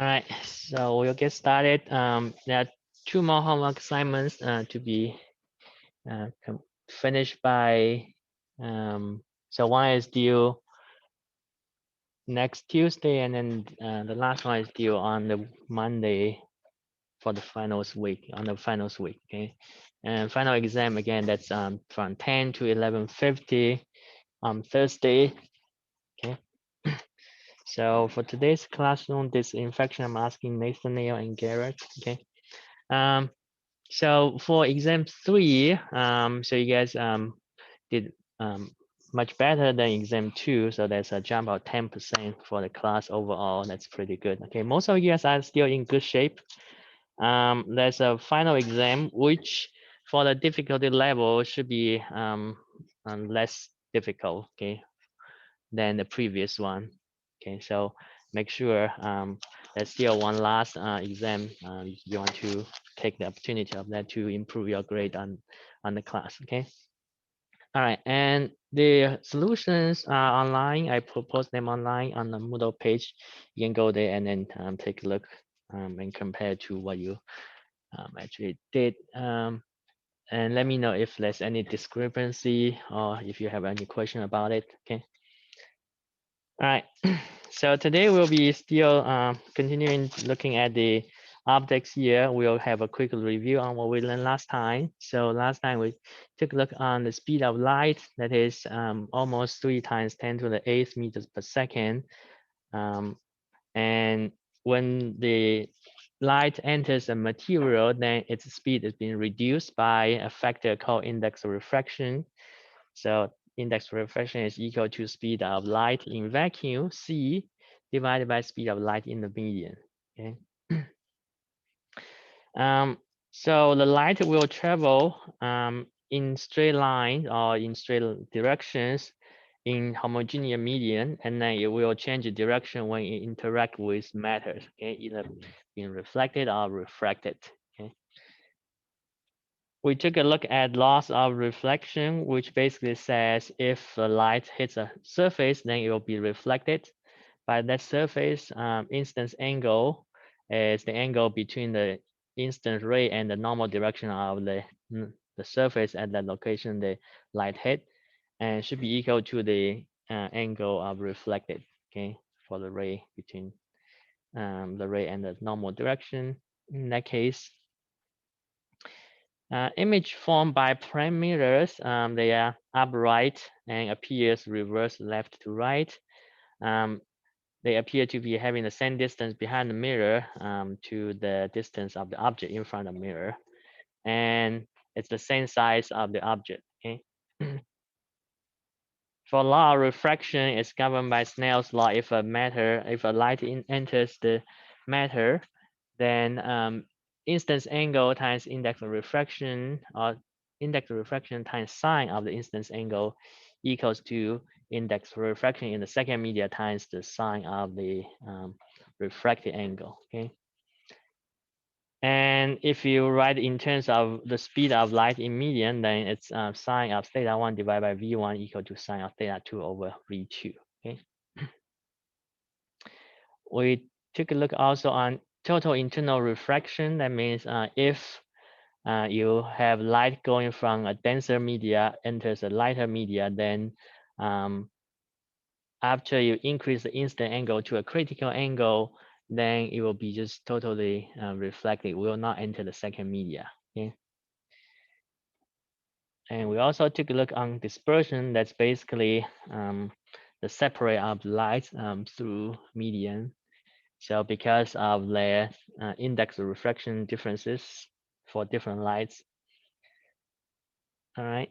right, so we'll get started. There are two more homework assignments to be finished by. So one is due next Tuesday, and then the last one is due on the Monday for the finals week. On the finals week, okay. And final exam again. That's from 10 to 11:50 on Thursday. Okay. So for today's classroom disinfection, I'm asking Nathaniel and Garrett. Okay. Um, so for exam 3, so you guys did much better than exam 2. So there's a jump of 10% for the class overall. That's pretty good. Okay, most of you guys are still in good shape. There's a final exam, which for the difficulty level should be less difficult. Okay, than the previous one. Okay, so make sure there's still one last exam. You want to take the opportunity of that to improve your grade on the class. Okay. All right, and the solutions are online. I propose them online on the Moodle page. You can go there and then take a look and compare to what you actually did. And let me know if there's any discrepancy or if you have any question about it. Okay. All right, so today we'll be still continuing looking at the objects here. We'll have a quick review on what we learned last time. So last time we took a look on the speed of light, that is almost 3 times 10 to the 8th meters per second. And when the light enters a material, then its speed is being reduced by a factor called index of refraction. So index of refraction is equal to speed of light in vacuum, c, divided by speed of light in the medium. Okay. So the light will travel in straight lines or in straight directions in homogeneous medium, and then it will change the direction when it interact with matter. Okay, either being reflected or refracted. Okay. We took a look at loss of reflection, which basically says if the light hits a surface, then it will be reflected. By that surface, incidence angle is the angle between the incident ray and the normal direction of the surface at that location the light hit, and should be equal to the angle of reflected. Okay, for the ray between the ray and the normal direction. In that case, image formed by prime mirrors, they are upright and appears reverse left to right. They appear to be having the same distance behind the mirror to the distance of the object in front of the mirror. And it's the same size of the object. Okay. For law of refraction, it's governed by Snell's law. If a light enters the matter, then instance angle times index of refraction, or index of refraction times sine of the instance angle equals to index of refraction in the second media times the sine of the refracted angle. Okay. And if you write in terms of the speed of light in medium, then it's sine of theta 1 divided by v1 equal to sine of theta 2 over v2. Okay. We took a look also on total internal refraction. That means if you have light going from a denser media enters a lighter media, then after you increase the incident angle to a critical angle, then it will be just totally reflected. It will not enter the second media. Okay. And we also took a look on dispersion. That's basically the separate of light through medium. So because of the index of refraction differences for different lights. All right.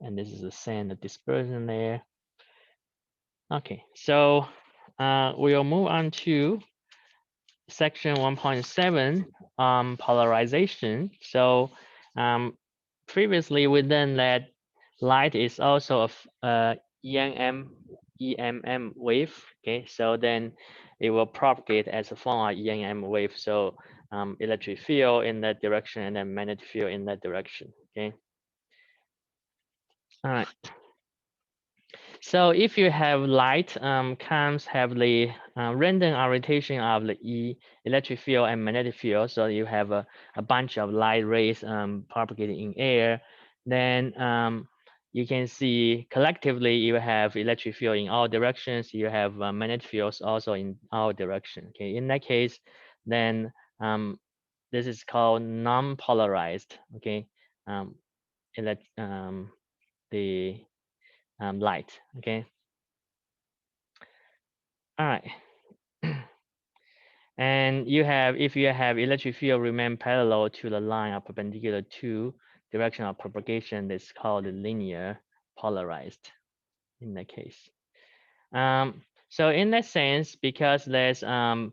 And this is the same, the dispersion there. Okay, so we'll move on to section 1.7 polarization. So previously we learned that light is also a EMM wave. Okay, so then it will propagate as a form of EMM wave. So electric field in that direction and then magnetic field in that direction. Okay. All right. So if you have light comes have the random orientation of the electric field and magnetic field, so you have a bunch of light rays propagating in air, then you can see collectively you have electric field in all directions, you have magnetic fields also in all directions. Okay, in that case, then this is called non-polarized. Okay, um, the light. Okay, all right. And you have, if you have electric field remain parallel to the line or perpendicular to direction of propagation, it's called linear polarized in that case. So in that sense, because there's um,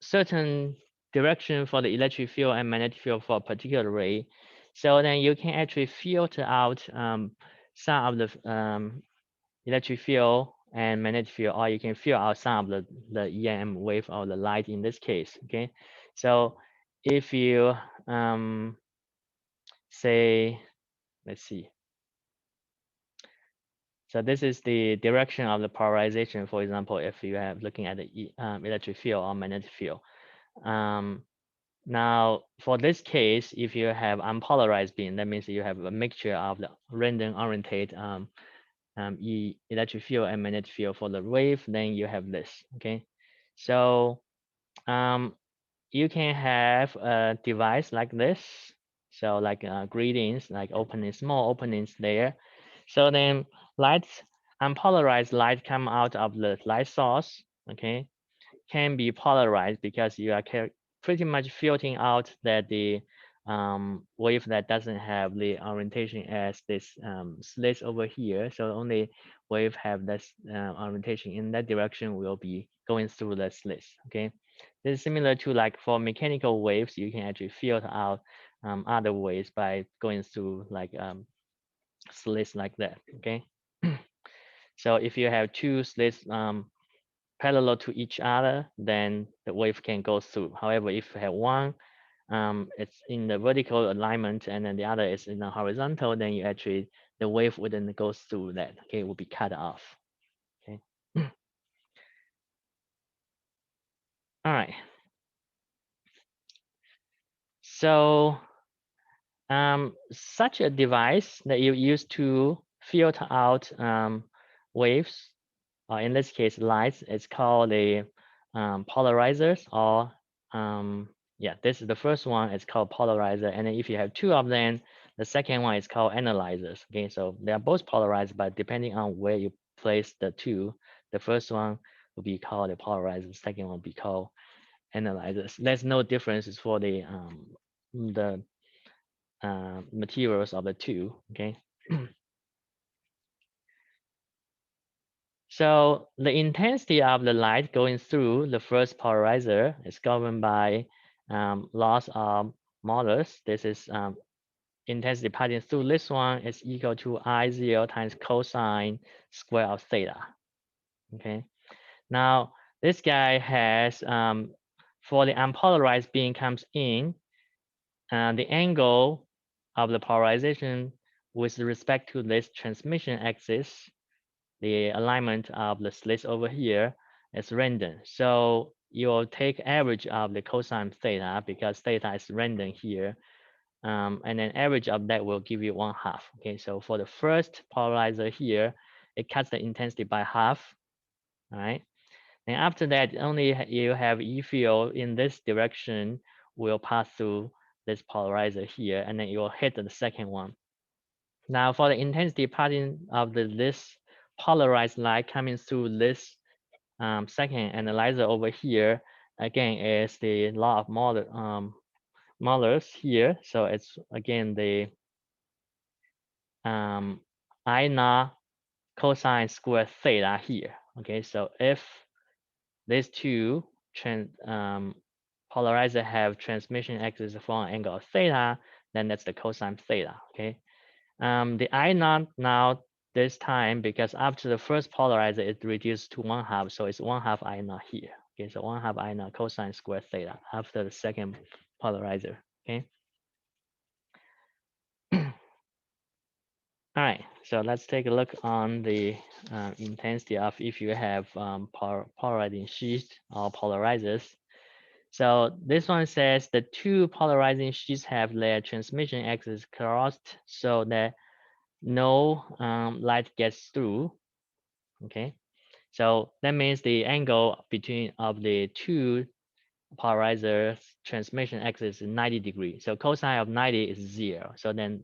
certain direction for the electric field and magnetic field for a particular ray, so then you can actually filter out some of the electric field and magnetic field, or you can fill out some of the EM wave of the light in this case. Okay, so if you say, let's see, so this is the direction of the polarization. For example, if you have looking at the electric field or magnetic field. Now, for this case, if you have unpolarized beam, that means you have a mixture of the random oriented electric field and magnetic field for the wave, then you have this. Okay, so you can have a device like this, so like gratings, like openings, small openings there. So then light, unpolarized light come out of the light source. Okay, can be polarized because you are pretty much filtering out that the wave that doesn't have the orientation as this slits over here. So only wave have this orientation in that direction will be going through the slits. Okay, this is similar to like for mechanical waves, you can actually filter out other waves by going through like slits like that. Okay, so if you have two slits parallel to each other, then the wave can go through. However, if you have one, it's in the vertical alignment and then the other is in the horizontal, then you actually, the wave wouldn't go through that, okay, it will be cut off, okay. All right. So such a device that you use to filter out waves, or in this case, lights, it's called a polarizers, or yeah, this is the first one. It's called polarizer, and then if you have two of them, the second one is called analyzers. Okay, so they are both polarized, but depending on where you place the two, the first one will be called a polarizer, the second one will be called analyzers. There's no differences for the materials of the two. Okay. So the intensity of the light going through the first polarizer is governed by laws of modulus. This is intensity passing through this one is equal to I0 times cosine square of theta. Okay. Now this guy has for the unpolarized beam comes in, the angle of the polarization with respect to this transmission axis, the alignment of the slits over here is random. So you'll take average of the cosine theta because theta is random here. And then average of that will give you 1/2. Okay, so for the first polarizer here, it cuts the intensity by half. All right. And after that, only you have E field in this direction will pass through this polarizer here, and then it will hit the second one. Now for the intensity passing of this polarized light coming through this second analyzer over here, again, is the law of modulus here. So it's again the I naught cosine square theta here. Okay, so if these two polarizer have transmission axis for an angle of theta, then that's the cosine theta. Okay, the I naught now this time, because after the first polarizer it reduced to 1/2, so it's 1/2 I naught here. Okay, so 1/2 I naught cosine square theta after the second polarizer. Okay. All right, so let's take a look on the intensity of if you have polarizing sheets or polarizers. So this one says the two polarizing sheets have their transmission axes crossed so that no light gets through. Okay, so that means the angle between of the two polarizers transmission axis is 90 degrees. So cosine of 90 is 0. So then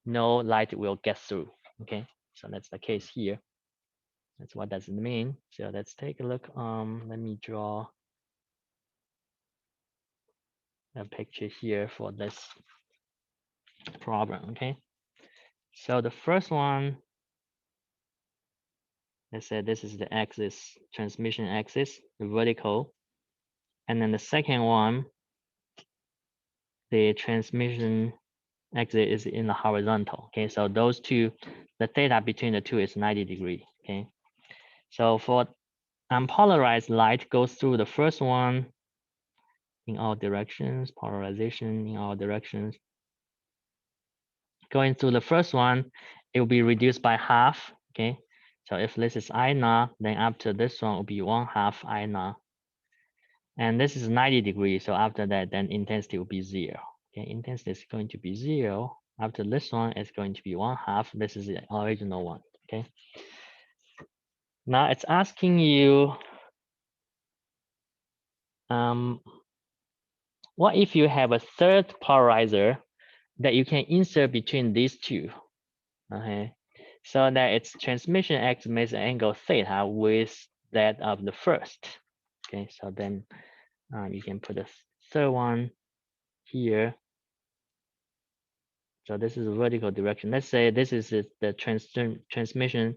no light will get through. Okay, so that's the case here. That's what does it mean. So let's take a look. Let me draw a picture here for this problem. Okay, so the first one, let's say this is the axis, transmission axis, the vertical, and then the second one, the transmission axis is in the horizontal. Okay, so those two, the theta between the two is 90 degrees. Okay, so for unpolarized light goes through the first one in all directions, polarization in all directions. Going through the first one, it will be reduced by half. Okay, so if this is I naught, then after this one will be 1/2 I naught. And this is 90 degrees. So after that, then intensity will be 0. Okay, intensity is going to be 0. After this one, it's going to be 1/2. This is the original one. Okay. Now it's asking you, what if you have a third polarizer that you can insert between these two? Okay, so that its transmission axis makes an angle theta with that of the first. Okay, so then you can put a third one here. So this is a vertical direction. Let's say this is the transmission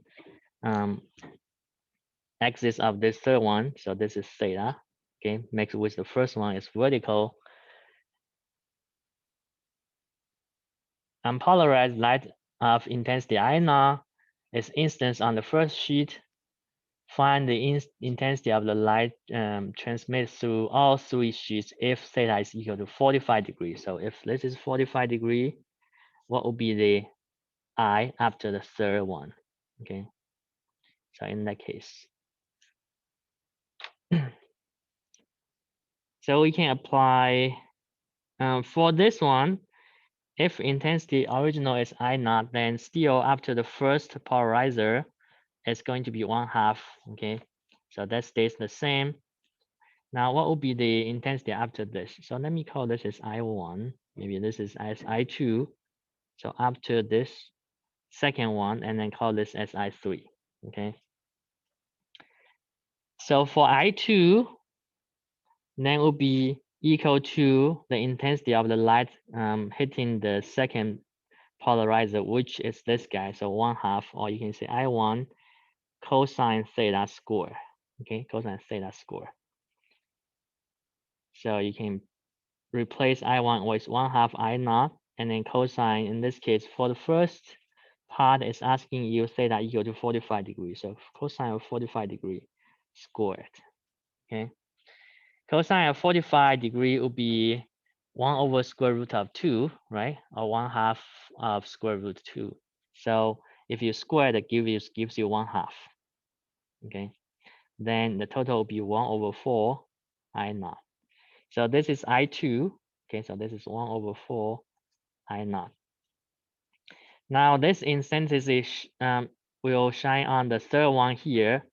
axis of this third one. So this is theta. Okay, mixed with the first one is vertical. Unpolarized light of intensity I naught is instance on the first sheet. Find the intensity of the light transmitted through all three sheets if theta is equal to 45 degrees. So if this is 45 degree, what will be the I after the third one? Okay, so in that case, so we can apply for this one. If intensity original is I naught, then still after the first polarizer, it's going to be 1/2. Okay, so that stays the same. Now, what will be the intensity after this? So let me call this as I1. Maybe this is as I2. So after this second one, and then call this as I3. Okay. So for I2, then will be equal to the intensity of the light hitting the second polarizer, which is this guy. So 1/2, or you can say I1 cosine theta square. Okay, cosine theta square. So you can replace I1 with 1/2 I naught, and then cosine, in this case, for the first part is asking you theta equal to 45 degrees. So cosine of 45 degree squared. Okay. Cosine of 45 degree will be 1 over square root of 2, right? Or 1/2 of square root 2. So if you square that gives you 1/2. Okay. Then the total will be 1 over 4 I naught. So this is I2. Okay, so this is 1 over 4 I naught. Now this intensity will shine on the third one here.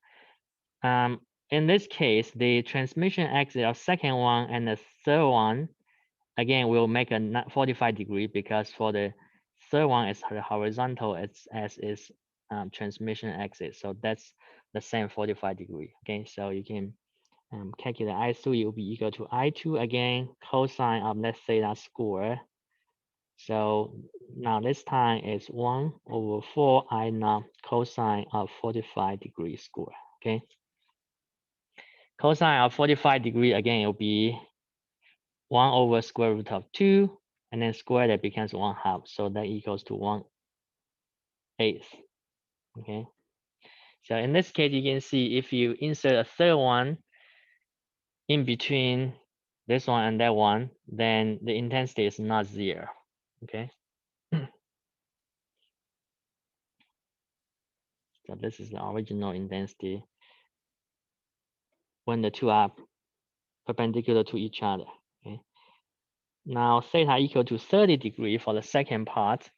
In this case, the transmission axis of second one and the third one, again, will make a 45 degree because for the third one is horizontal as is transmission axis. So that's the same 45 degree. Okay, so you can calculate I3 will be equal to I2 again, cosine of let's say that square. So now this time is 1 over 4 I naught cosine of 45 degree square. Okay. Cosine of 45 degree again it will be 1 over square root of 2, and then square that becomes 1/2. So that equals to 1/8. Okay. So in this case, you can see if you insert a third one in between this one and that one, then the intensity is not 0. Okay. So this is the original intensity when the two are perpendicular to each other. Okay. Now theta equal to 30 degrees for the second part.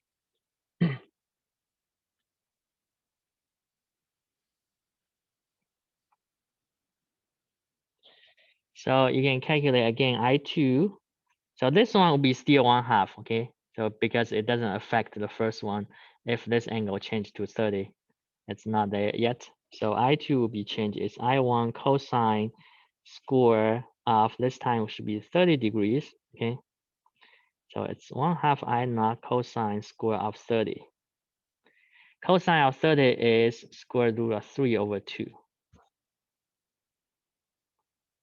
So you can calculate again I2. So this one will be still 1/2, okay? So because it doesn't affect the first one, if this angle changed to 30, it's not there yet. So I2 will be changed. It's I1 cosine square of this time should be 30 degrees, okay? So it's 1/2 I0 cosine square of 30. Cosine of 30 is square root of 3 over 2.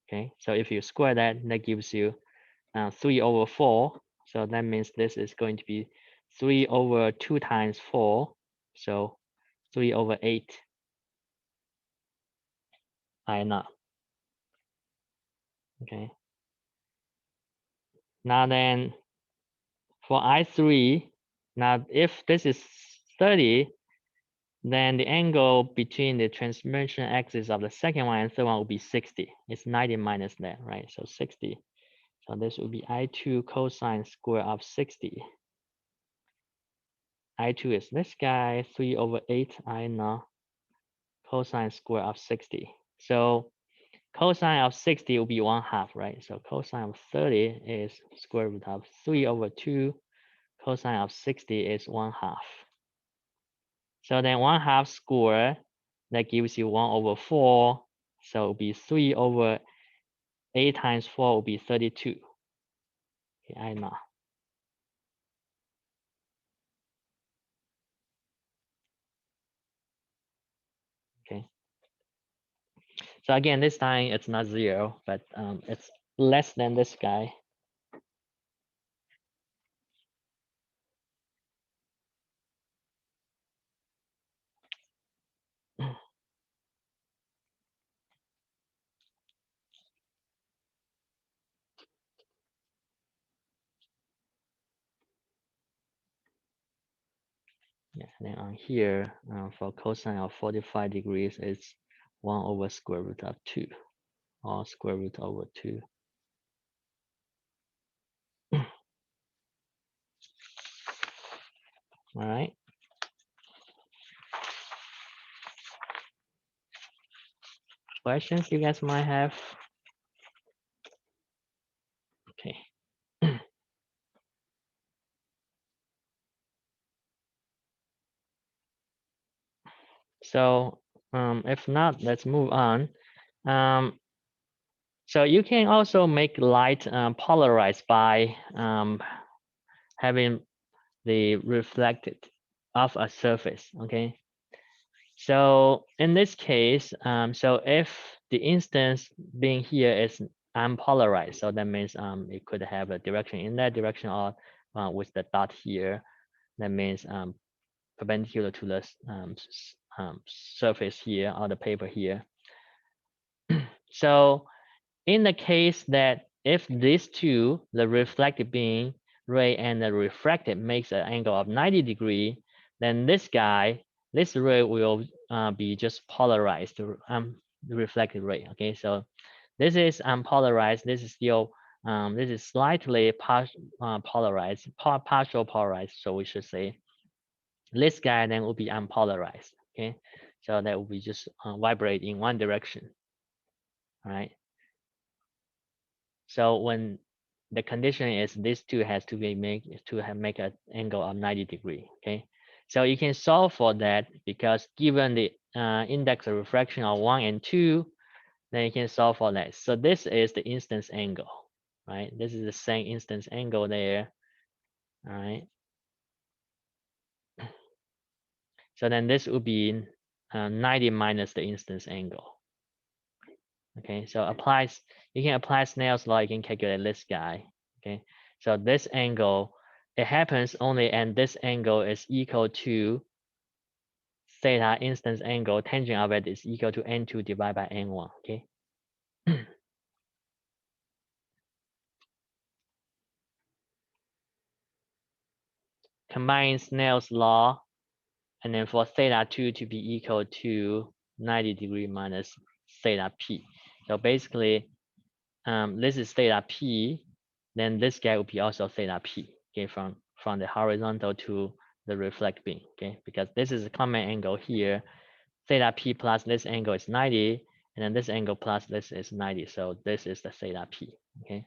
Okay, so if you square that, that gives you 3 over 4. So that means this is going to be 3 over 2 times 4. So 3 over 8 I0. Okay. Now then, for I3, now if this is 30, then the angle between the transmission axis of the second one and third one will be 60. It's 90 minus that, right? So 60. So this will be I2 cosine square of 60. I2 is this guy, 3 over 8 I0 cosine square of 60. So cosine of 60 will be 1/2, right? So cosine of 30 is square root of 3 over 2. Cosine of 60 is 1/2. So then 1/2 square, that gives you 1 over 4. So it'll be 3 over 8 times 4 will be 32. Okay, I know. Okay. So again, this time it's not 0, but it's less than this guy. Yeah, then on here, for cosine of 45 degrees, it's 1 over square root of 2, or square root over 2. All right. Questions you guys might have? Okay. So if not, let's move on. So you can also make light polarized by having the reflected off a surface, okay? So in this case, so if the instance being here is unpolarized, so that means it could have a direction in that direction, or with the dot here, that means perpendicular to the surface here or the paper here. So in the case that if these two, the reflected beam ray and the refracted makes an angle of 90 degree, then this guy, this ray will be just polarized, the reflected ray. Okay, so this is unpolarized. This is still, this is slightly polarized, partial polarized. So we should say this guy then will be unpolarized. Okay, so that will be just vibrate in one direction. All right. So when the condition is these two has to be make an angle of 90 degree. Okay, so you can solve for that because given the index of refraction of 1 and 2, then you can solve for that. So this is the instance angle, right? This is the same instance angle there. All right. So then this would be 90 minus the instance angle. Okay, so you can apply Snell's law, you can calculate this guy. Okay, so this angle, it happens only, and this angle is equal to theta instance angle, tangent of it is equal to n2 divided by n1. Okay. Combine Snell's law and then for theta 2 to be equal to 90 degree minus theta p. So basically, this is theta p, then this guy will be also theta p, okay, from the horizontal to the reflect beam, okay, because this is a common angle here. Theta p plus this angle is 90, and then this angle plus this is 90, so this is the theta p, okay.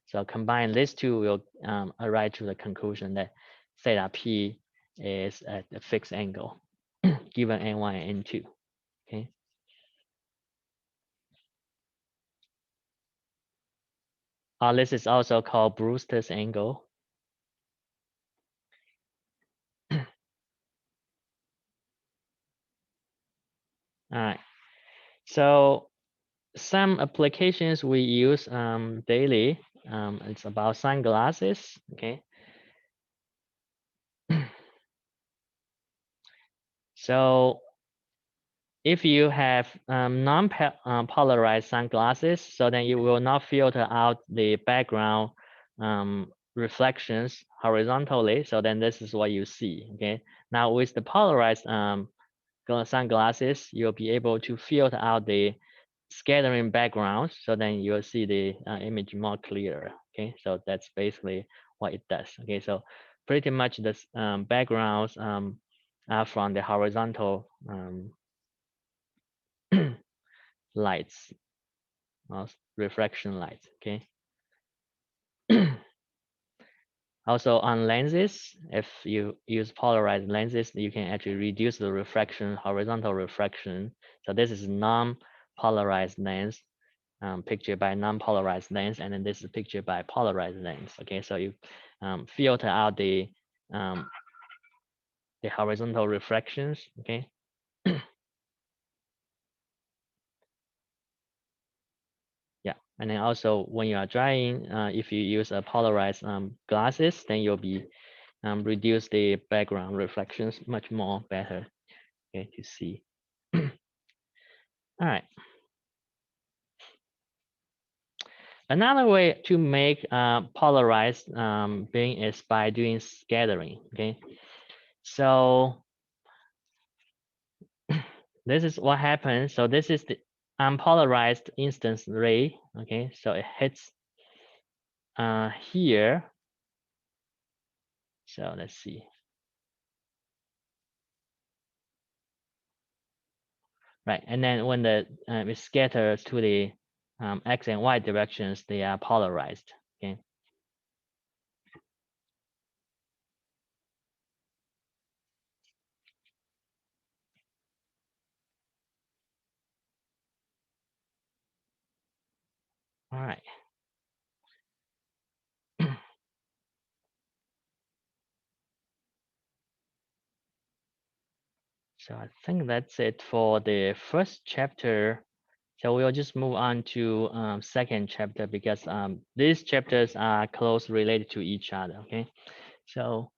So combine these two, we'll arrive to the conclusion that theta p is at a fixed angle given n1 and n2, okay. This is also called Brewster's angle. All right, so some applications we use daily, it's about sunglasses, okay. So if you have non-polarized sunglasses, so then you will not filter out the background reflections horizontally. So then this is what you see, okay. Now with the polarized sunglasses, you'll be able to filter out the scattering backgrounds, so then you'll see the image more clear, okay. So that's basically what it does, okay. So pretty much the backgrounds are from the horizontal lights, refraction lights, okay. Also on lenses, if you use polarized lenses, you can actually reduce the refraction, horizontal refraction. So this is non-polarized lens, pictured by non-polarized lens, and then this is pictured by polarized lens, okay. So you filter out the horizontal refractions, okay. Yeah, and then also when you are drawing, if you use a polarized glasses, then you'll be reduce the background reflections much more better, okay, to see. All right. Another way to make polarized beam is by doing scattering, okay. So this is what happens. So this is the unpolarized instance ray, okay. So it hits here. So let's see. Right, and then when the it scatters to the x and y directions, they are polarized, okay. All right. So I think that's it for the first chapter. So we'll just move on to second chapter, because these chapters are close related to each other, okay. So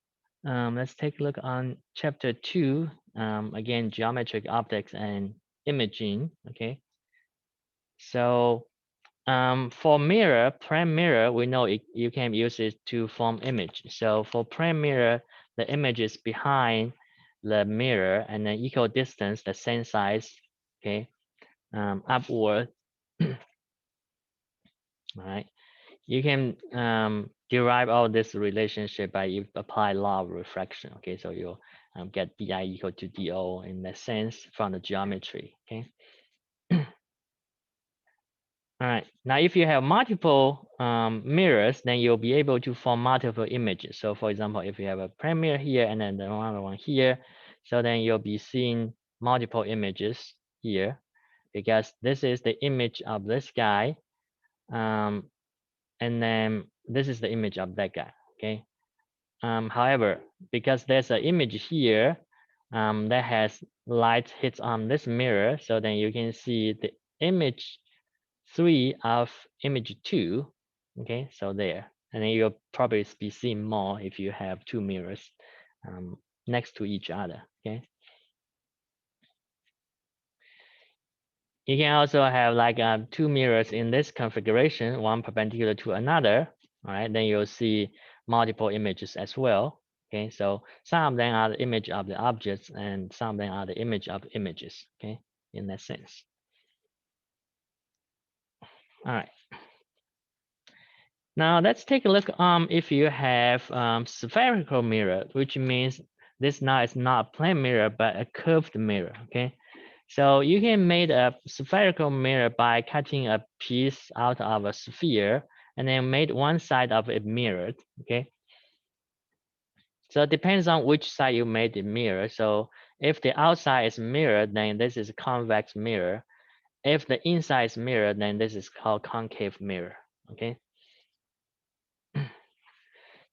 let's take a look on chapter 2. Again, geometric optics and imaging, okay. So for mirror, prime mirror, we know you can use it to form image. So for prime mirror, the image is behind the mirror and then equal distance, the same size, okay, upward. All right. You can derive all this relationship by you apply law of refraction. Okay, so you'll get di equal to do in that sense from the geometry. Okay. All right. Now, if you have multiple mirrors, then you'll be able to form multiple images. So, for example, if you have a prime mirror here and then the other one here, so then you'll be seeing multiple images here, because this is the image of this guy, and then this is the image of that guy. Okay. However, because there's an image here that has light hits on this mirror, so then you can see the image 3 of image 2. Okay, so there, and then you'll probably be seeing more if you have two mirrors next to each other. Okay, you can also have like two mirrors in this configuration, one perpendicular to another. All right, then you'll see multiple images as well. Okay, so some of them are the image of the objects, and some of them are the image of images. Okay, in that sense. All right. Now let's take a look. If you have spherical mirror, which means this now is not a plane mirror but a curved mirror. Okay, so you can make a spherical mirror by cutting a piece out of a sphere and then made one side of it mirrored. Okay, so it depends on which side you made the mirror. So if the outside is mirrored, then this is a convex mirror. If the inside is mirrored, then this is called concave mirror. Okay,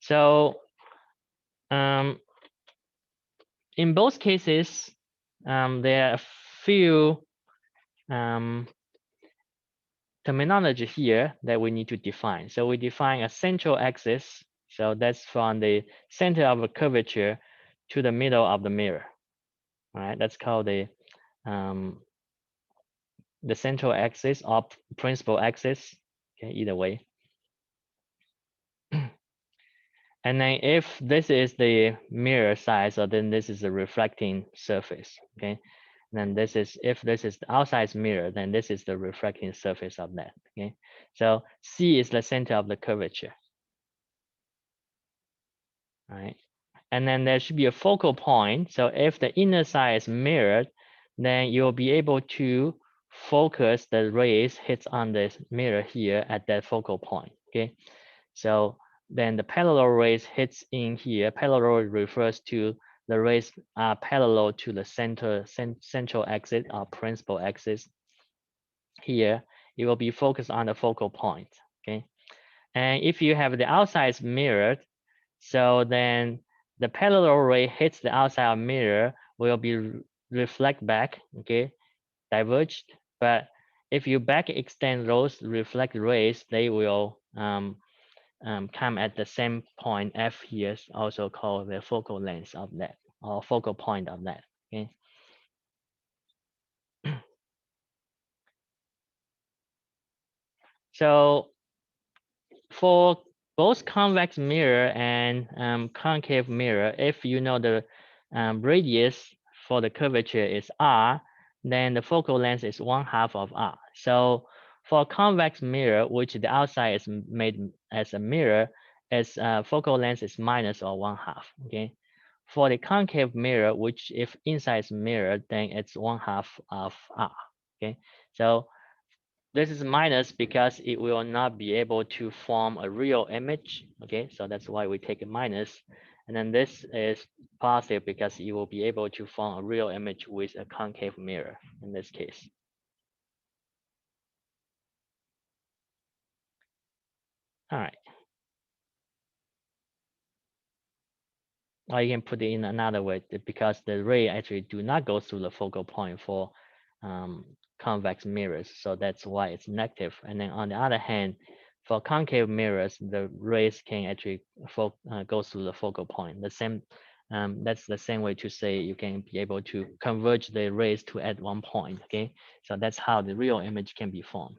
so um, in both cases, there are a few terminology here that we need to define. So we define a central axis. So that's from the center of a curvature to the middle of the mirror. All right, that's called the central axis or principal axis. Okay, either way. And then if this is the mirror side, so then this is a reflecting surface. Okay, then this is, if this is the outside mirror, then this is the reflecting surface of that. Okay, so C is the center of the curvature. All right, and then there should be a focal point. So if the inner side is mirrored, then you'll be able to focus the rays hits on this mirror here at that focal point. Okay, so then the parallel rays hits in here. Parallel refers to the rays are parallel to the central axis or principal axis. Here, it will be focused on the focal point. Okay, and if you have the outside mirrored, so then the parallel ray hits the outside mirror will be reflect back. Okay, diverged. But if you back extend those reflect rays, they will come at the same point. F here is also called the focal length of that, or focal point of that. Okay. So for both convex mirror and concave mirror, if you know the radius for the curvature is r, then the focal length is 1/2 of r. So for convex mirror, which the outside is made as a mirror, its focal length is minus or 1/2. Okay. For the concave mirror, which if inside is mirrored, then it's 1/2 of r. Okay. So this is minus because it will not be able to form a real image. Okay, so that's why we take a minus. And then this is positive because you will be able to form a real image with a concave mirror in this case. All right. Or you can put it in another way, because the ray actually do not go through the focal point for convex mirrors. So that's why it's negative. And then on the other hand, for concave mirrors, the rays can actually go through the focal point. The same, that's the same way to say you can be able to converge the rays to at one point. Okay, so that's how the real image can be formed.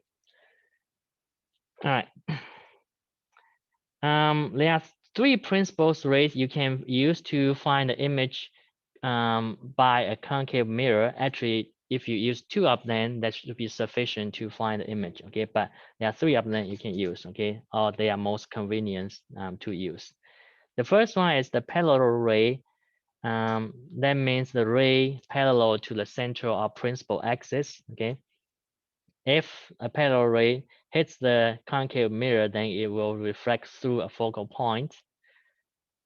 All right. There are three principal rays you can use to find the image by a concave mirror. Actually, if you use two of them, that should be sufficient to find the image. Okay, but there are three of them you can use. Okay, or they are most convenient to use. The first one is the parallel ray. That means the ray parallel to the central or principal axis. Okay, if a parallel ray hits the concave mirror, then it will reflect through a focal point.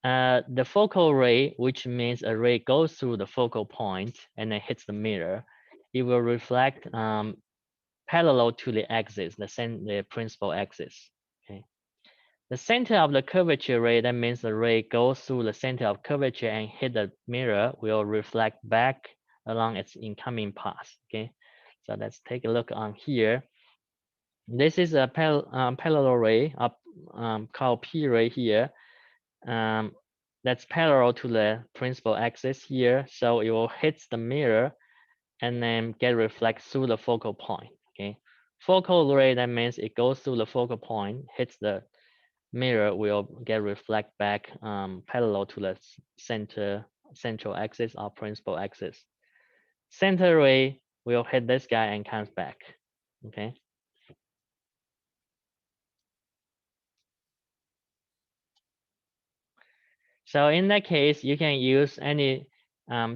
The focal ray, which means a ray goes through the focal point and then hits the mirror, it will reflect parallel to the axis, the principal axis. Okay. The center of the curvature ray, that means the ray goes through the center of curvature and hit the mirror, will reflect back along its incoming path. Okay, so let's take a look on here. This is a parallel ray called P ray here. That's parallel to the principal axis here. So it will hit the mirror and then get reflect through the focal point. Okay, focal ray, that means it goes through the focal point, hits the mirror will get reflect back parallel to the central axis or principal axis. Center ray will hit this guy and comes back. Okay. So in that case, you can use any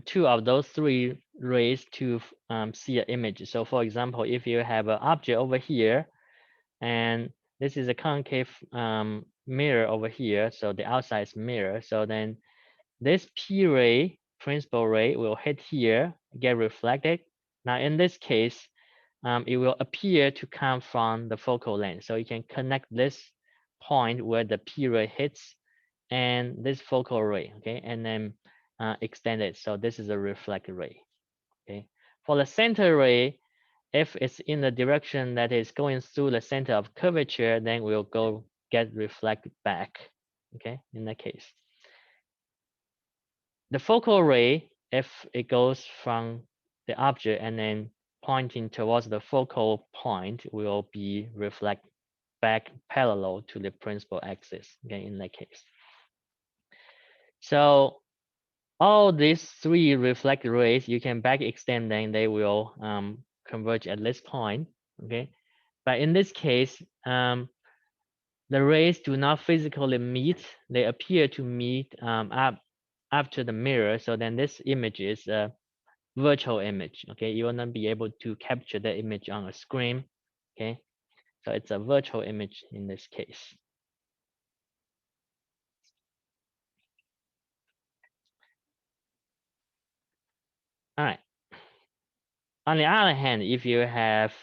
two of those three rays to see an image. So for example, if you have an object over here, and this is a concave mirror over here, so the outside is mirror. So then this P ray, principal ray, will hit here, get reflected. Now in this case, it will appear to come from the focal length. So you can connect this point where the P ray hits and this focal ray, okay, and then extend it. So this is a reflected ray, okay. For the center ray, if it's in the direction that is going through the center of curvature, then we'll go get reflected back, okay, in that case. The focal ray, if it goes from the object and then pointing towards the focal point, will be reflect back parallel to the principal axis, okay, in that case. So all these three reflected rays, you can back extend them, they will converge at this point, okay? But in this case, the rays do not physically meet, they appear to meet up after the mirror, so then this image is a virtual image, okay? You will not be able to capture the image on a screen, okay? So it's a virtual image in this case. All right. On the other hand, if you have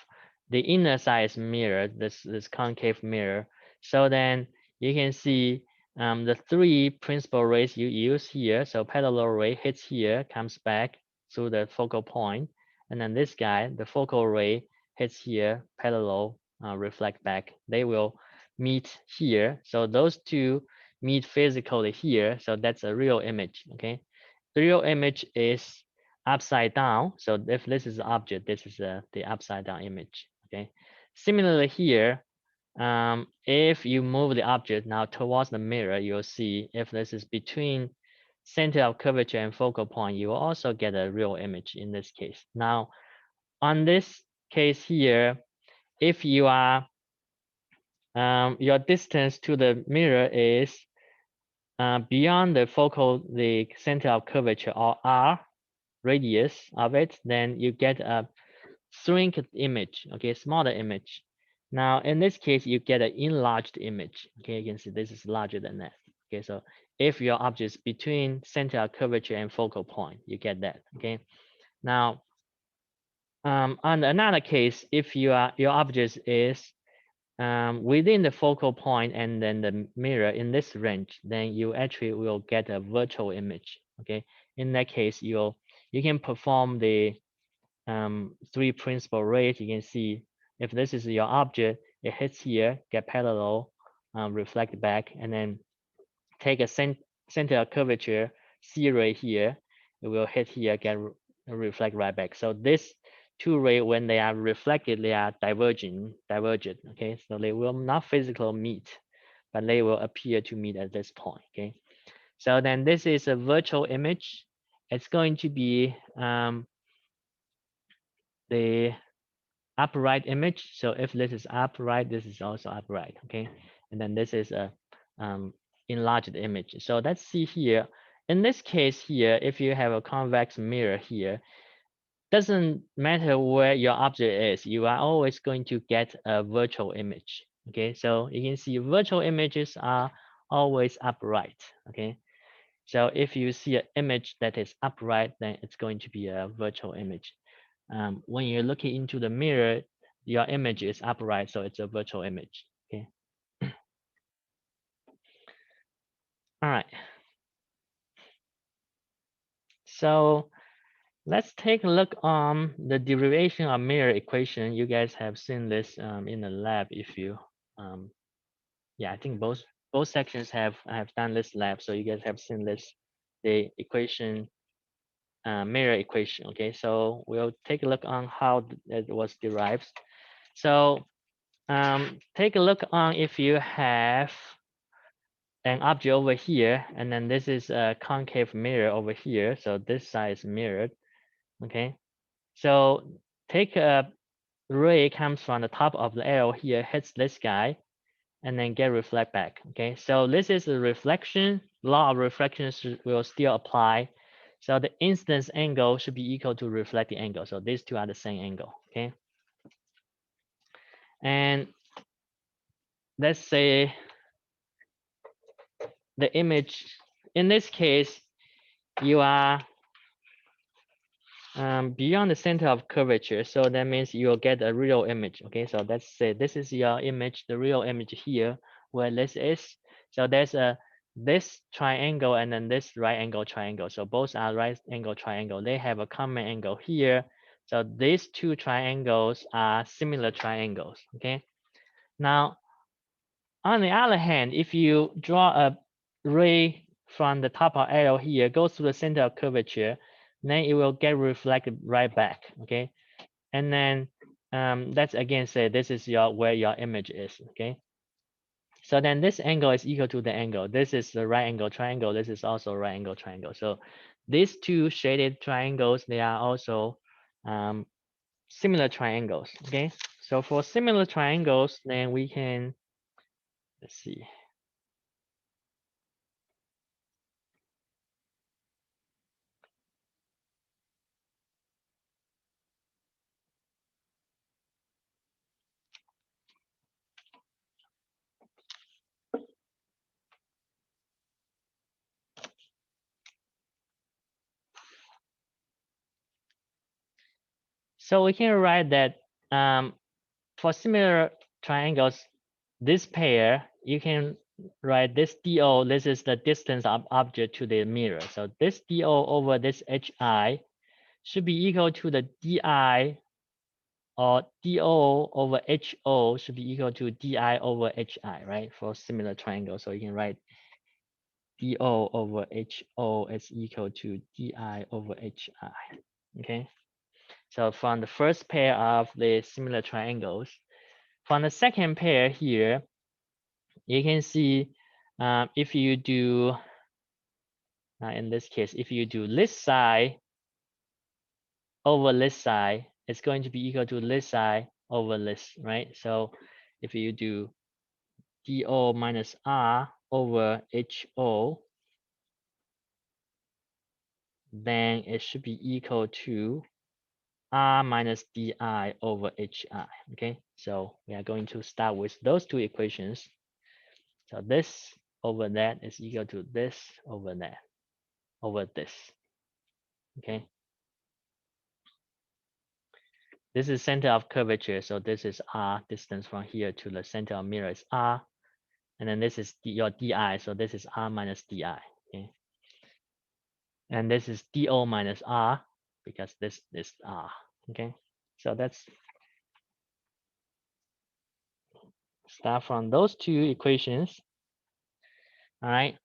the inner side mirror, this concave mirror, so then you can see the three principal rays you use here. So parallel ray hits here, comes back through the focal point, and then this guy, the focal ray hits here, parallel reflect back. They will meet here. So those two meet physically here. So that's a real image. Okay, the real image is upside down. So if this is the object, this is the upside down image. Okay. Similarly here, if you move the object now towards the mirror, you'll see if this is between center of curvature and focal point, you will also get a real image in this case. Now, on this case here, if you are your distance to the mirror is beyond the center of curvature or R radius of it, then you get a shrink image, okay, smaller image. Now, in this case, you get an enlarged image. Okay, you can see this is larger than that. Okay, so if your object is between center of curvature and focal point, you get that. Okay, now on another case, if your object is within the focal point and then the mirror in this range, then you actually will get a virtual image. Okay, in that case, you can perform the three principal rays. You can see if this is your object, it hits here, get parallel, reflect back, and then take a center of curvature C ray here, it will hit here, get reflect right back. So this two ray, when they are reflected, they are divergent. Okay, so they will not physically meet, but they will appear to meet at this point. Okay, so then this is a virtual image. It's going to be the upright image. So if this is upright, this is also upright, okay? And then this is a enlarged image. So let's see here. In this case here, if you have a convex mirror here, doesn't matter where your object is, you are always going to get a virtual image, okay? So you can see virtual images are always upright, okay? So if you see an image that is upright, then it's going to be a virtual image. When you're looking into the mirror, your image is upright, so it's a virtual image. Okay. All right. So let's take a look on the derivation of mirror equation. You guys have seen this in the lab. If you, yeah, I think both sections have done this lab, so you guys have seen this, the equation, mirror equation. Okay, so we'll take a look on how it was derived. So take a look on if you have an object over here, and then this is a concave mirror over here. So this side is mirrored. Okay. So take a ray comes from the top of the arrow here, hits this guy, and then get reflect back. Okay. So this is a reflection. Law of reflection will still apply. So the incidence angle should be equal to reflecting angle. So these two are the same angle. Okay. And let's say the image, in this case, you are beyond the center of curvature. So that means you'll get a real image. Okay, so let's say this is your image, the real image here, where this is. So there's this triangle and then this right angle triangle. So both are right angle triangle. They have a common angle here. So these two triangles are similar triangles. Okay. Now, on the other hand, if you draw a ray from the top of arrow here, goes to the center of curvature, then it will get reflected right back. Okay, and then let's again say this is your where your image is. Okay, so then this angle is equal to the angle. This is the right angle triangle. This is also right angle triangle. So these two shaded triangles, they are also similar triangles. Okay, so for similar triangles, then we can, let's see. So we can write that for similar triangles, this pair, you can write this DO, this is the distance of object to the mirror. So this DO over this HI should be equal to the DI, or DO over HO should be equal to DI over HI, right? For similar triangles. So you can write DO over HO is equal to DI over HI, okay? So from the first pair of the similar triangles, from the second pair here, you can see if you do, in this case, if you do this side over this side, it's going to be equal to this side over this, right? So if you do DO minus R over HO, then it should be equal to R minus DI over HI, okay? So we are going to start with those two equations. So this over that is equal to this over that over this, okay? This is center of curvature, so this is R, distance from here to the center of mirror is R, and then this is your DI, so this is R minus DI, okay? And this is DO minus R, because this is R, okay? So that's start from those two equations, all right?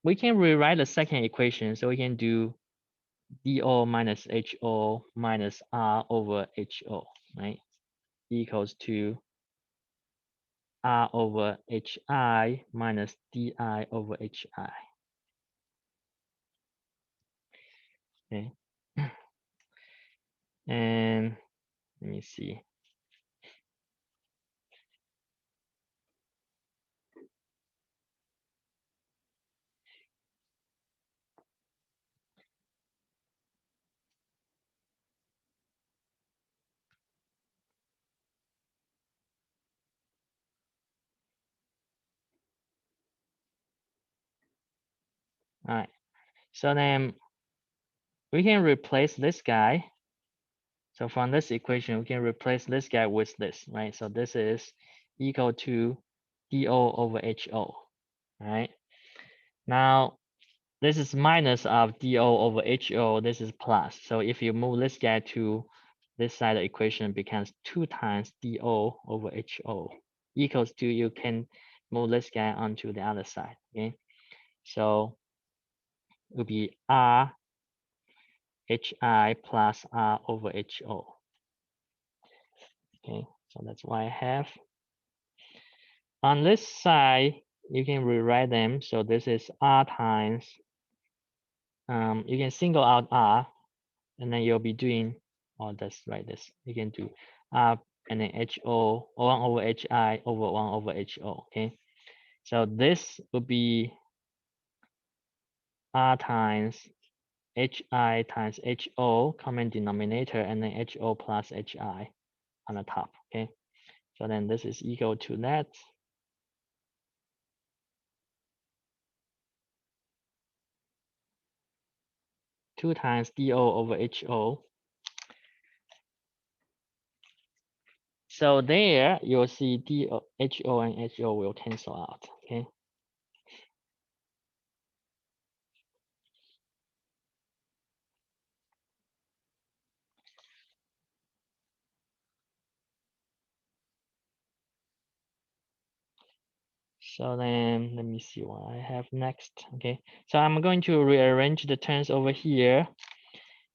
We can rewrite the second equation, so we can do DO minus HO minus R over HO, right? Equals to R over HI minus DI over HI. Okay. And let me see. All right. So then we can replace this guy. So from this equation, we can replace this guy with this, right? So this is equal to DO over HO, all right? Now, this is minus of DO over HO, this is plus. So if you move this guy to this side, the equation becomes 2 times DO over HO equals to, you can move this guy onto the other side, okay? So it will be R HI plus R over HO. Okay, so that's what I have. On this side, you can rewrite them. So this is R times, you can single out R, and then you'll be doing, oh, that's right, this, you can do R and then HO, 1 over HI over 1 over HO, okay? So this would be R times HI times HO, common denominator, and then HO plus HI on the top, okay? So then this is equal to that. Two times DO over HO. So there you'll see DO, HO and HO will cancel out, okay? So then let me see what I have next. Okay, so I'm going to rearrange the terms over here.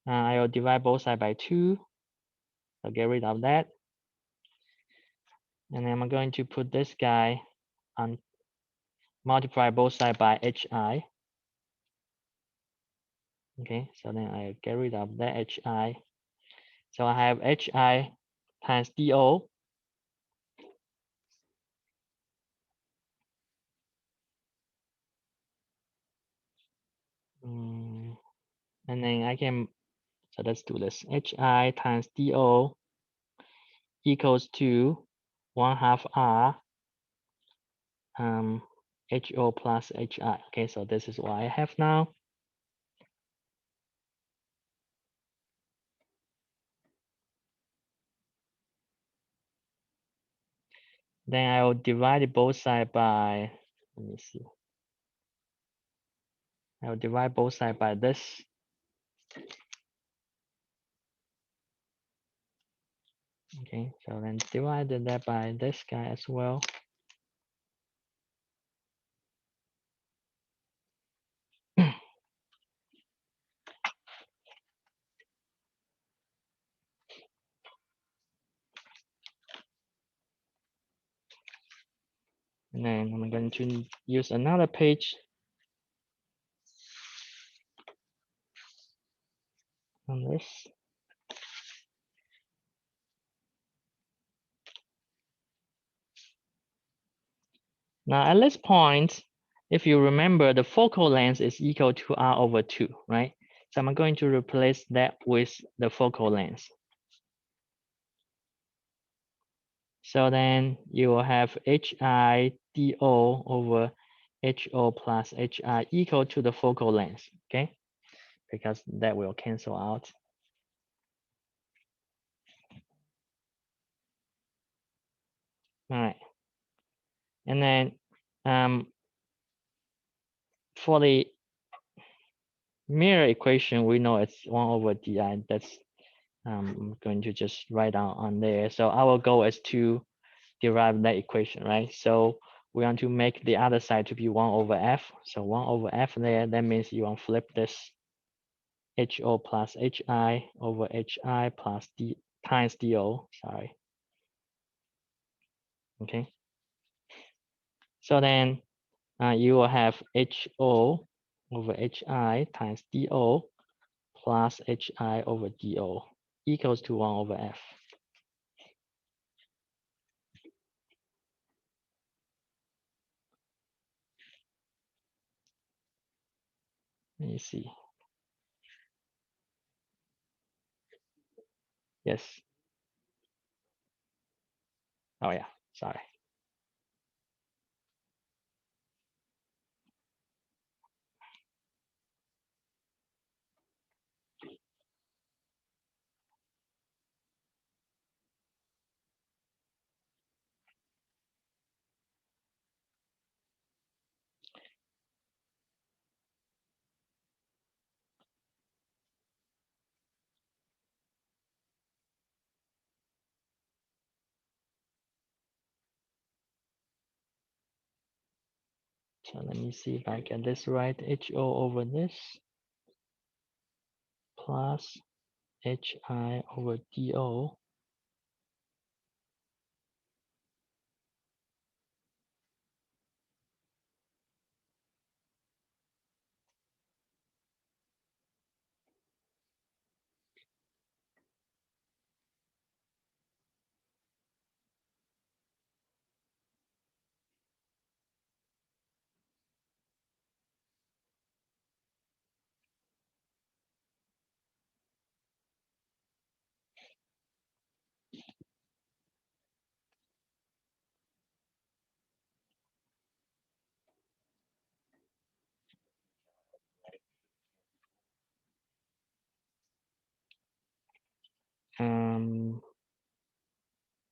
I will divide both sides by 2. I'll get rid of that. And then I'm going to put this guy on, multiply both sides by HI. Okay, so then I get rid of that HI. So I have HI times DO. And then I can, so let's do this. HI times DO equals to 1/2 R HO plus HI. Okay, so this is what I have now. Then I will divide both sides by, let me see. I will divide both sides by this. Okay, so then divide that by this guy as well. And then I'm going to use another page on this. Now at this point, if you remember, the focal length is equal to R over 2, right? So I'm going to replace that with the focal length. So then you will have HI DO over HO plus HI equal to the focal length, okay? Because that will cancel out. All right. And then for the mirror equation, we know it's 1 over DI. That's I'm going to just write down on there. So our goal is to derive that equation, right? So we want to make the other side to be 1 over F. So 1 over F there, that means you want to flip this HO plus HI over HI plus D times DO, sorry. Okay. So then you will have HO over HI times DO plus HI over DO equals to 1 over F. Let me see. Yes. Oh yeah, sorry. So let me see if I get this right. HO over this plus HI over DO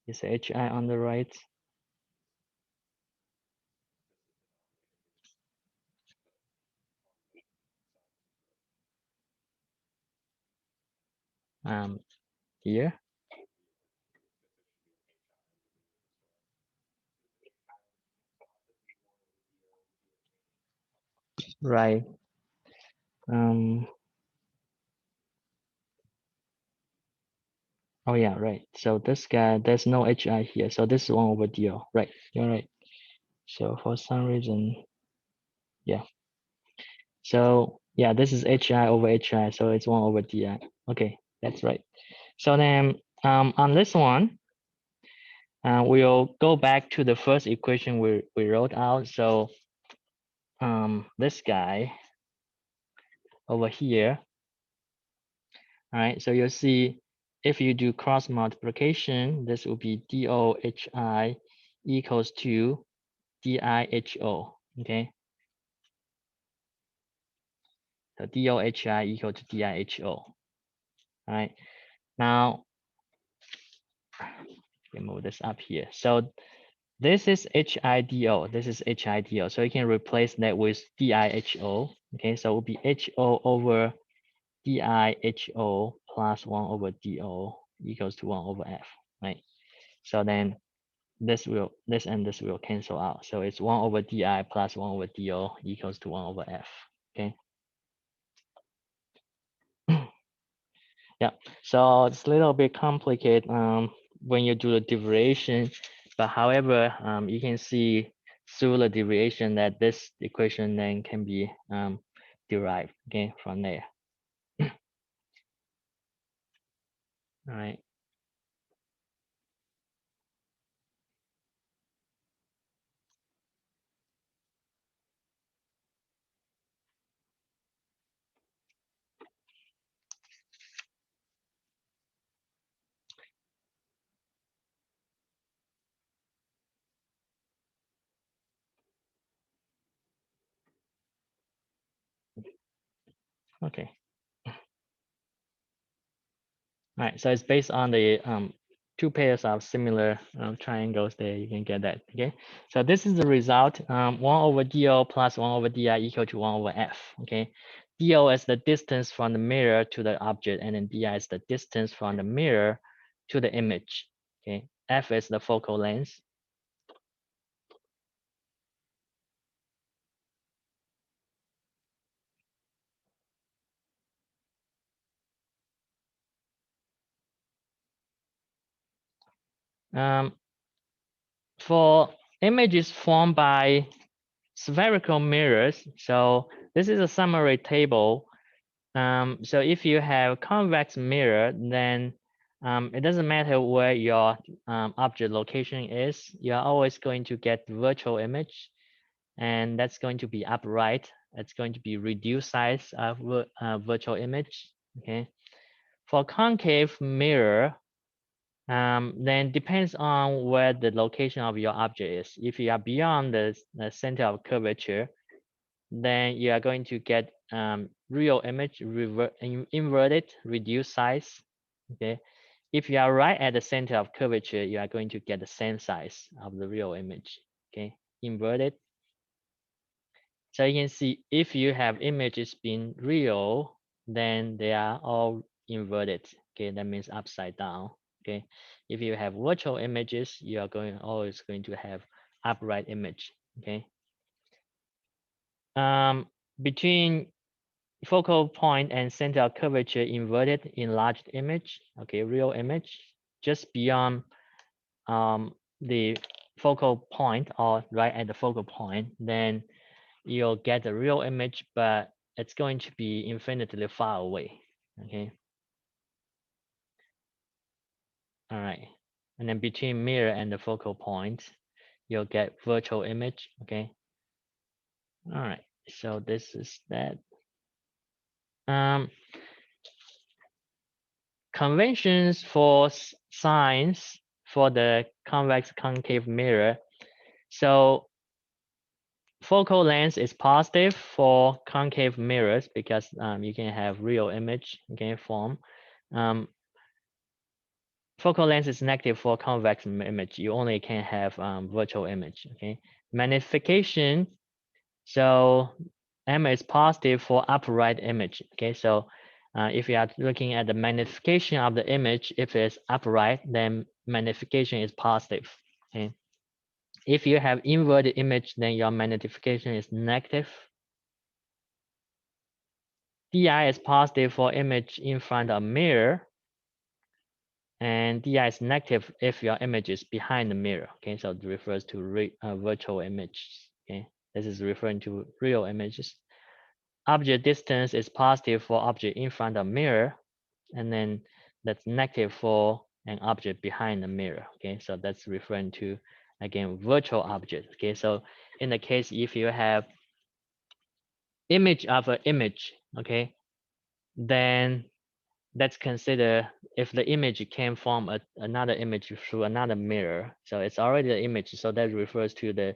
is HI on the right? Here, right? Um, oh yeah, right. So this guy, there's no HI here, so this is 1 over DO, right? You're right. So for some reason, yeah. So yeah, this is HI over HI, so it's 1 over DI. Okay, that's right. So then on this one, we'll go back to the first equation we wrote out. So this guy over here, all right, so you'll see if you do cross multiplication, this will be DOHI equals to DIHO, okay? So DOHI equal to DIHO, all right? Now, let me move this up here. So this is HIDO, this is HIDO. So you can replace that with DIHO, okay? So it will be HO over DIHO plus 1 over DO equals to 1 over F, right? So then this and this will cancel out. So it's 1 over DI plus 1 over DO equals to 1 over F, okay? Yeah, so it's a little bit complicated when you do the derivation, but however, you can see through the derivation that this equation then can be derived, okay, from there. All right. Okay. All right, so it's based on the two pairs of similar triangles there. You can get that, okay? So this is the result, 1 over DO plus 1 over DI equal to 1 over F, okay? DO is the distance from the mirror to the object, and then DI is the distance from the mirror to the image, okay? F is the focal length. For images formed by spherical mirrors, so this is a summary table. So if you have convex mirror, then it doesn't matter where your object location is, you're always going to get virtual image, and that's going to be upright. It's going to be reduced size of virtual image, okay? For concave mirror, then depends on where the location of your object is. If you are beyond the center of curvature, then you are going to get real image inverted, reduced size, okay? If you are right at the center of curvature, you are going to get the same size of the real image, okay? Inverted. So you can see if you have images being real, then they are all inverted, okay? That means upside down, okay? If you have virtual images, you are always going to have upright image, okay? Between focal point and center of curvature inverted enlarged image, okay, real image, just beyond the focal point or right at the focal point, then you'll get the real image, but it's going to be infinitely far away, okay? All right, and then between mirror and the focal point, you'll get virtual image, okay? All right, so this is that. Conventions for signs for the convex concave mirror. So focal length is positive for concave mirrors because you can have real image, okay, form. focal length is negative for convex image. You only can have virtual image. Okay, magnification. So M is positive for upright image. Okay, so if you are looking at the magnification of the image, if it's upright, then magnification is positive. Okay, if you have inverted image, then your magnification is negative. DI is positive for image in front of mirror, and DI is negative if your image is behind the mirror. Okay, so it refers to virtual image. Okay, this is referring to real images. Object distance is positive for object in front of mirror, and then that's negative for an object behind the mirror. Okay, so that's referring to, again, virtual object. Okay, so in the case if you have image of an image, okay, then that's considered if the image came from another image through another mirror. So it's already an image. So that refers to the,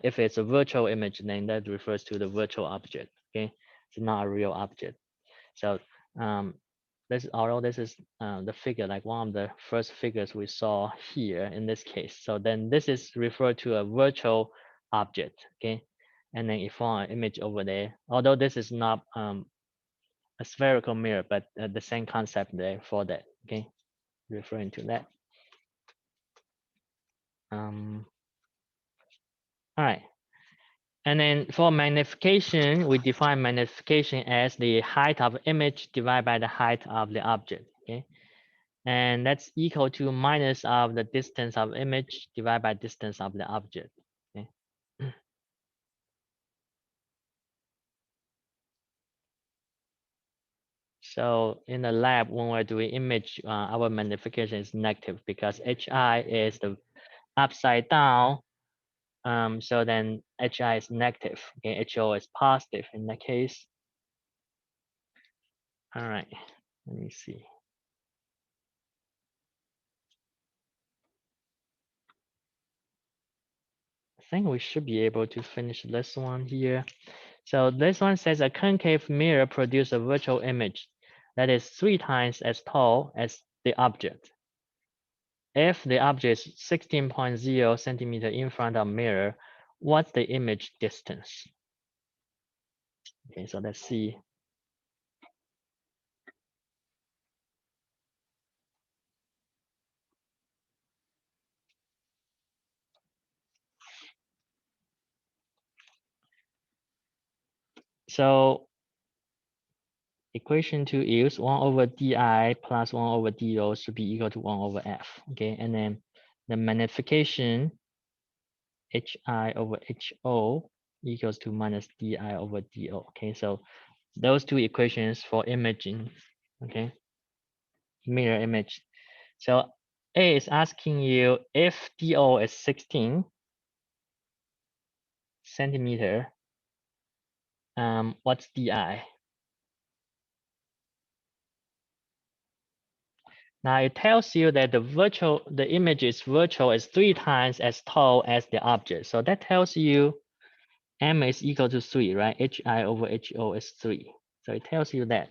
if it's a virtual image, then that refers to the virtual object. Okay, it's not a real object. So this, although this is the figure, like one of the first figures we saw here in this case. So then this is referred to a virtual object. Okay, and then if found an image over there, although this is not a spherical mirror, but the same concept there for that. Okay, referring to that. All right. And then for magnification, we define magnification as the height of image divided by the height of the object. Okay, and that's equal to minus of the distance of image divided by distance of the object. Okay. So in the lab, when we're doing image, our magnification is negative because HI is the upside down. So then HI is negative. Okay, HO is positive in that case. All right, let me see. I think we should be able to finish this one here. So this one says a concave mirror produces a virtual image that is 3 times as tall as the object. If the object is 16.0 centimeter in front of mirror, what's the image distance? Okay, so let's see. So equation to use 1 over di plus 1 over do should be equal to 1 over f. Okay, and then the magnification hi over ho equals to minus di over do. Okay, so those two equations for imaging, okay, mirror image. So A is asking you if do is 16 centimeter, what's di? Now it tells you that the image is virtual is 3 times as tall as the object. So that tells you m is equal to 3, right? Hi over ho is 3. So it tells you that.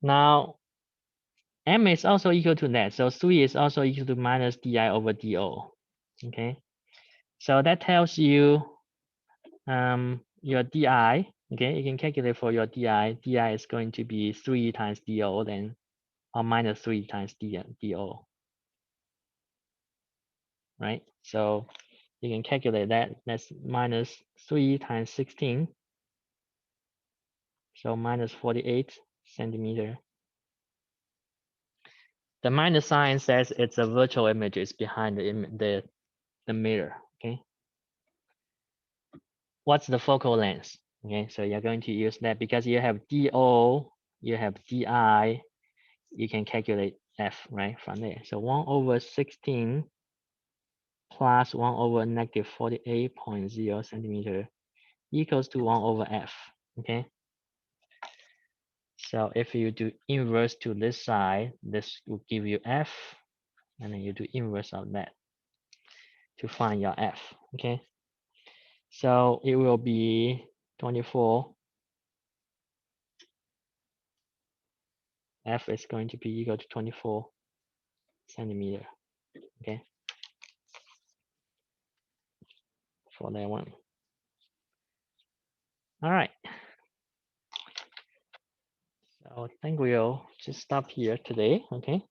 Now m is also equal to that. So 3 is also equal to minus di over do. Okay. So that tells you your di. Okay, you can calculate for your di. Di is going to be 3 times do then, or minus 3 times do. Right? So you can calculate that. That's minus 3 times 16. So minus 48 centimeter. The minus sign says it's a virtual image. It's behind the mirror. Okay. What's the focal length? Okay, so you're going to use that because you have do, you have di, you can calculate f right from there. So 1 over 16 plus 1 over negative 48.0 centimeter equals to 1 over f. Okay. So if you do inverse to this side, this will give you f, and then you do inverse of that to find your f. Okay. So it will be 24 F is going to be equal to 24 centimeter. Okay, for that one. All right. So I think we'll just stop here today. Okay.